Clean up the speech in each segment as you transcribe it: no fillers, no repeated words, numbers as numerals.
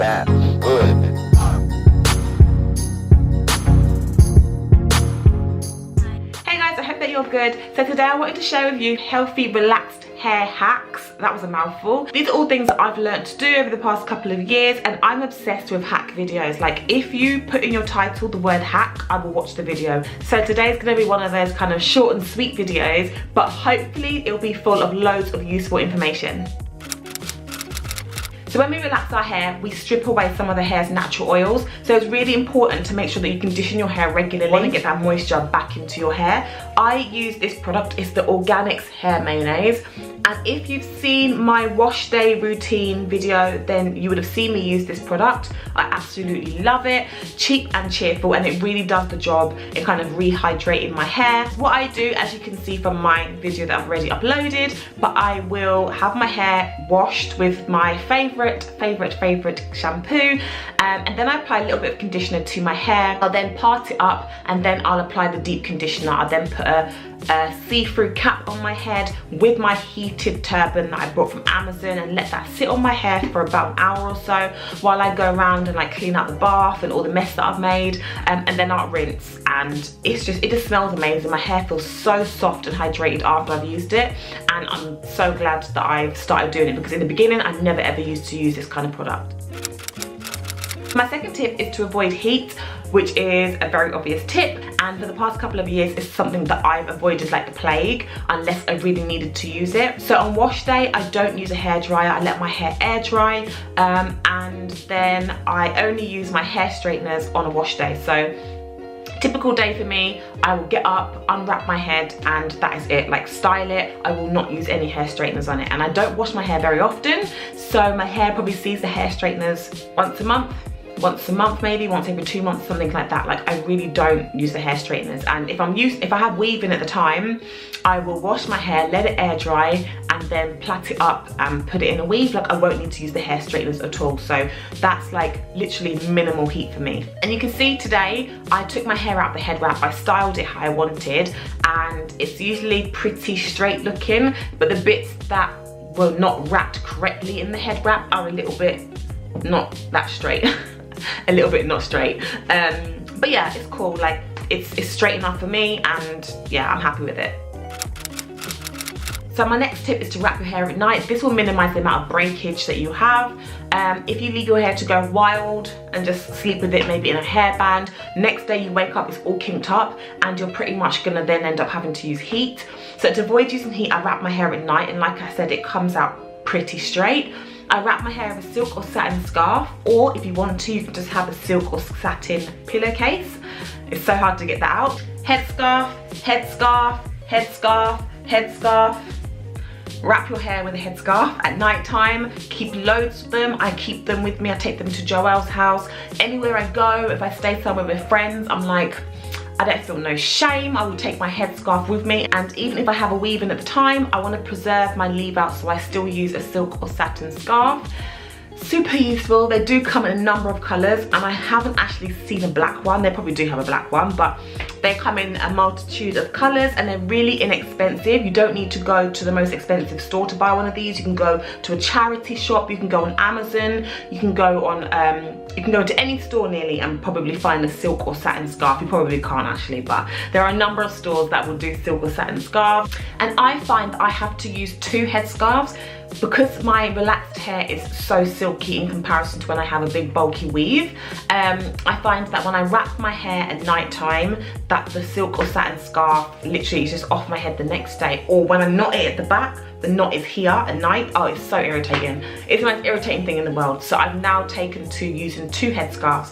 bad. Good. Hey guys, I hope that you're good. So today I wanted to share with you healthy, relaxed hair hacks. That was a mouthful. These are all things that I've learned to do over the past couple of years, and I'm obsessed with hack videos. Like, if you put in your title the word hack, I will watch the video. So today's gonna be one of those kind of short and sweet videos, but hopefully it'll be full of loads of useful information. So when we relax our hair, we strip away some of the hair's natural oils. So it's really important to make sure that you condition your hair regularly and get that moisture back into your hair. I use this product, it's the Organics Hair Mayonnaise. And if you've seen my wash day routine video, then you would have seen me use this product. I absolutely love it. Cheap and cheerful, and it really does the job in kind of rehydrating my hair. What I do, as you can see from my video that I've already uploaded, but I will have my hair washed with my favorite shampoo, and then I apply a little bit of conditioner to my hair. I'll then part it up, and then I'll apply the deep conditioner. I'll then put a see-through cap on my head with my heated turban that I bought from Amazon, and let that sit on my hair for about an hour or so while I go around and like clean out the bath and all the mess that I've made, and then I'll rinse. And it just smells amazing. My hair feels so soft and hydrated after I've used it, and I'm so glad that I've started doing it, because in the beginning I never ever used to use this kind of product. My second tip is to avoid heat, which is a very obvious tip, and for the past couple of years it's something that I've avoided like the plague, unless I really needed to use it. So on wash day, I don't use a hairdryer. I let my hair air dry, and then I only use my hair straighteners on a wash day. So typical day for me, I will get up, unwrap my head, and that is it. Like, style it. I will not use any hair straighteners on it, and I don't wash my hair very often, so my hair probably sees the hair straighteners once a month maybe, once every 2 months, something like that. Like, I really don't use the hair straighteners. And if I have weave in at the time, I will wash my hair, let it air dry, and then plait it up and put it in a weave. Like, I won't need to use the hair straighteners at all. So that's like literally minimal heat for me. And you can see today I took my hair out the head wrap. I styled it how I wanted, and it's usually pretty straight looking, but the bits that were not wrapped correctly in the head wrap are a little bit not that straight. A little bit not straight, but yeah, it's cool. Like, it's straight enough for me, and yeah, I'm happy with it. So my next tip is to wrap your hair at night. This will minimize the amount of breakage that you have. If you leave your hair to go wild and just sleep with it maybe in a hairband, next day you wake up, it's all kinked up, and you're pretty much gonna then end up having to use heat. So to avoid using heat, I wrap my hair at night, and like I said, it comes out pretty straight. I wrap my hair with a silk or satin scarf, or if you want to, you can just have a silk or satin pillowcase. It's so hard to get that out. Headscarf, headscarf, headscarf, headscarf. Wrap your hair with a headscarf at night time. Keep loads of them. I keep them with me. I take them to Joelle's house. Anywhere I go, if I stay somewhere with friends, I'm like, I don't feel no shame. I will take my headscarf with me, and even if I have a weave in at the time, I want to preserve my leave out, so I still use a silk or satin scarf. Super useful. They do come in a number of colours, and I haven't actually seen a black one. They probably do have a black one, but they come in a multitude of colours, and they're really inexpensive. You don't need to go to the most expensive store to buy one of these. You can go to a charity shop, you can go on Amazon, you can go on you can go to any store nearly and probably find a silk or satin scarf. You probably can't actually, but there are a number of stores that will do silk or satin scarves. And I find that I have to use 2 headscarves, because my relaxed hair is so silky in comparison to when I have a big bulky weave. I find that when I wrap my hair at night time, that the silk or satin scarf literally is just off my head the next day, or when I knot it at the back, the knot is here at night. Oh, it's so irritating. It's the most irritating thing in the world. So I've now taken to using 2 headscarves.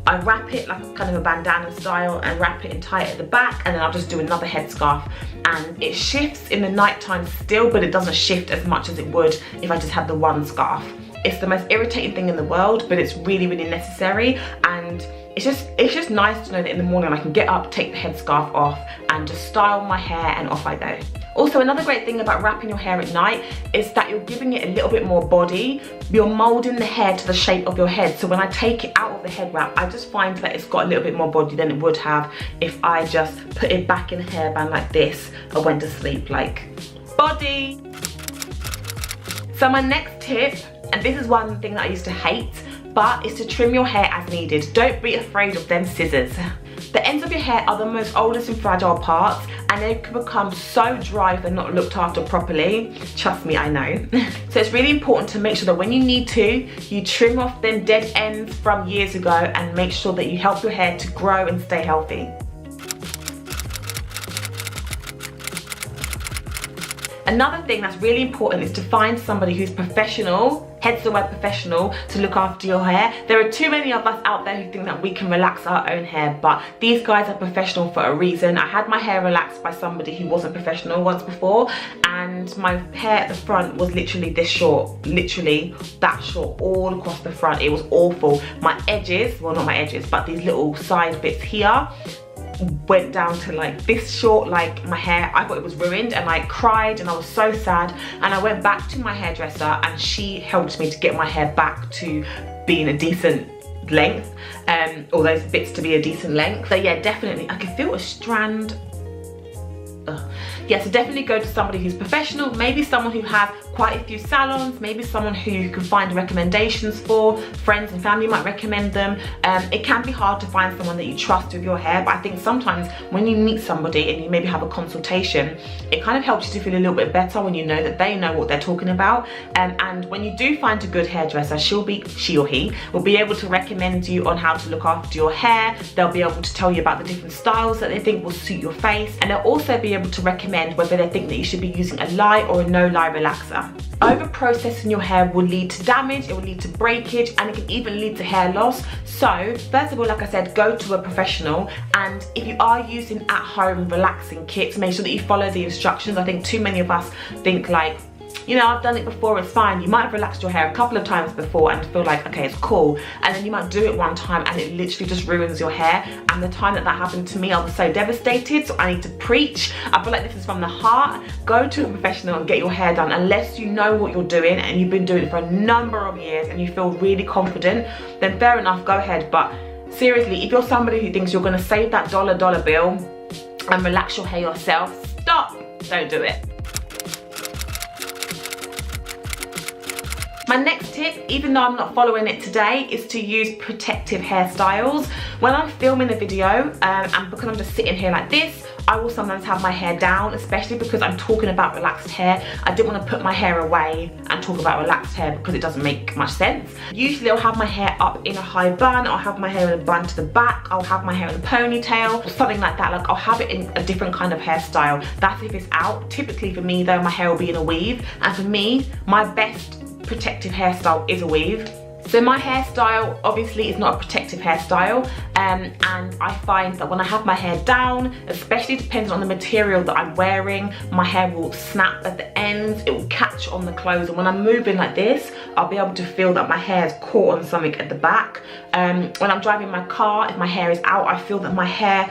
I wrap it like kind of a bandana style and wrap it in tight at the back, and then I'll just do another headscarf, and it shifts in the nighttime still, but it doesn't shift as much as it would if I just had the one scarf. It's the most irritating thing in the world, but it's really, really necessary, and it's just nice to know that in the morning I can get up, take the headscarf off, and just style my hair, and off I go. Also, another great thing about wrapping your hair at night is that you're giving it a little bit more body. You're molding the hair to the shape of your head. So when I take it out of the head wrap, I just find that it's got a little bit more body than it would have if I just put it back in a hairband like this and went to sleep. Like, body. So my next tip, and this is one thing that I used to hate, but it's to trim your hair as needed. Don't be afraid of them scissors. The ends of your hair are the most oldest and fragile parts, and they can become so dry if they're not looked after properly. Trust me, I know. So it's really important to make sure that when you need to, you trim off them dead ends from years ago and make sure that you help your hair to grow and stay healthy. Another thing that's really important is to find somebody who's professional, hence the word professional, to look after your hair. There are too many of us out there who think that we can relax our own hair, but these guys are professional for a reason. I had my hair relaxed by somebody who wasn't professional once before, and my hair at the front was literally this short, literally that short, all across the front. It was awful. My edges, well, not my edges, but these little side bits here went down to like this short. Like my hair, I thought it was ruined, and I cried and I was so sad, and I went back to my hairdresser and she helped me to get my hair back to being a decent length, or those bits to be a decent length. So yeah, definitely I can feel a strand. Yeah, so definitely go to somebody who's professional, maybe someone who has quite a few salons, maybe someone who you can find recommendations for. Friends and family might recommend them. It can be hard to find someone that you trust with your hair, but I think sometimes when you meet somebody and you maybe have a consultation, it kind of helps you to feel a little bit better when you know that they know what they're talking about. And when you do find a good hairdresser, she or he will be able to recommend you on how to look after your hair. They'll be able to tell you about the different styles that they think will suit your face, and they'll also be able to recommend whether they think that you should be using a lye or a no-lye relaxer. Over processing your hair will lead to damage, it will lead to breakage, and it can even lead to hair loss. So first of all, like I said, go to a professional, and if you are using at-home relaxing kits, make sure that you follow the instructions. I think too many of us think like, you know, I've done it before, it's fine. You might have relaxed your hair a couple of times before and feel like, okay, it's cool. And then you might do it one time and it literally just ruins your hair. And the time that happened to me, I was so devastated. So I need to preach. I feel like this is from the heart. Go to a professional and get your hair done. Unless you know what you're doing and you've been doing it for a number of years and you feel really confident, then fair enough, go ahead. But seriously, if you're somebody who thinks you're gonna save that dollar bill and relax your hair yourself, stop, don't do it. My next tip, even though I'm not following it today, is to use protective hairstyles. When I'm filming a video, and because I'm just sitting here like this, I will sometimes have my hair down, especially because I'm talking about relaxed hair. I didn't want to put my hair away and talk about relaxed hair because it doesn't make much sense. Usually I'll have my hair up in a high bun, I'll have my hair in a bun to the back, I'll have my hair in a ponytail, or something like that. Like I'll have it in a different kind of hairstyle. That's if it's out. Typically for me though, my hair will be in a weave, and for me, my best protective hairstyle is a weave. So my hairstyle obviously is not a protective hairstyle, and I find that when I have my hair down, especially depending on the material that I'm wearing, my hair will snap at the ends, it will catch on the clothes, and when I'm moving like this, I'll be able to feel that my hair is caught on something at the back. When I'm driving my car, if my hair is out, I feel that my hair,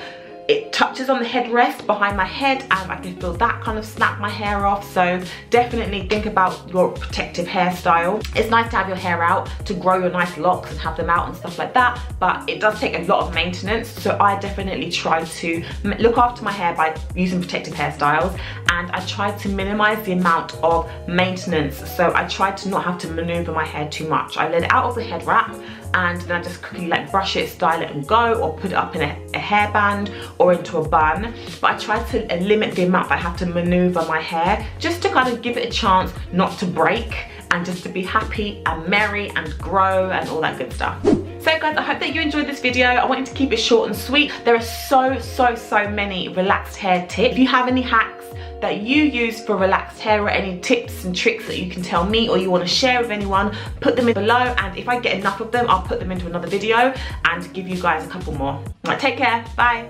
it touches on the headrest behind my head, and I can feel that kind of snap my hair off. So definitely think about your protective hairstyle. It's nice to have your hair out to grow your nice locks and have them out and stuff like that, but it does take a lot of maintenance. So I definitely try to look after my hair by using protective hairstyles, and I try to minimize the amount of maintenance. So I try to not have to maneuver my hair too much. I let it out of the head wrap, and then I just quickly like brush it, style it and go, or put it up in a hairband or into a bun. But I try to limit the amount that I have to maneuver my hair, just to kind of give it a chance not to break, and just to be happy and merry and grow and all that good stuff. So guys, I hope that you enjoyed this video. I wanted to keep it short and sweet. There are so many relaxed hair tips. If you have any hacks that you use for relaxed hair, or any tips and tricks that you can tell me or you want to share with anyone, put them in below, and if I get enough of them, I'll put them into another video and give you guys a couple more. Right, take care, bye.